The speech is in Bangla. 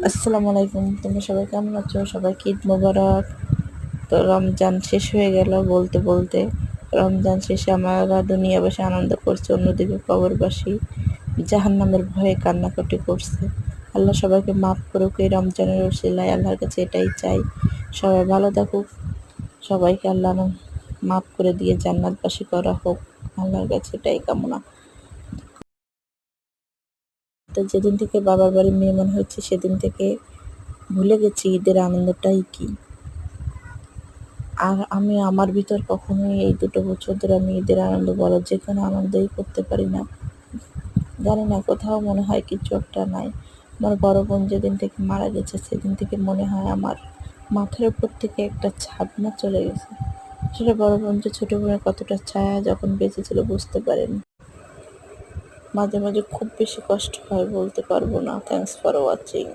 আসসালামু আলাইকুম। তোমরা সবাই কেমন আছো? সবাইকে ঈদ মোবারক। তো রমজান শেষ হয়ে গেল বলতে বলতে। রমজান শেষে আমরা দুনিয়াবাসী আনন্দ করছে, অন্যদিকে কবরবাসী জাহান্নামের ভয়ে কান্নাকাটি করছে। আল্লাহ সবাইকে মাফ করুক এই রমজানের ওসিলায়, আল্লাহর কাছে এটাই চাই। সবাই ভালো থাকুক, সবাইকে আল্লাহ মাফ করে দিয়ে জান্নাতবাসী করা হোক, আল্লাহর কাছে এটাই কামনা। তো যেদিন থেকে বাবার বাড়ি মেহমান হচ্ছে সেদিন থেকে ভুলে গেছি ঈদের আনন্দটাই কি। আর আমি আমার ভিতর কখনোই এই ২ বছর ধরে আমি ঈদের আনন্দ বলো যেকোনো আনন্দই করতে পারি না। জানি না, কোথাও মনে হয় কিছু একটা নাই। আমার বড় বোন যেদিন থেকে মারা গেছে সেদিন থেকে মনে হয় আমার মাথার উপর থেকে একটা ছাদনা চলে গেছে। আসলে বড় বোন যে ছোট বোনের কতটা ছায়া যখন বেঁচে ছিল বুঝতে পারিনি। মাঝে মাঝে খুব বেশি কষ্ট হয়, বলতে পারবো না। Thanks for watching.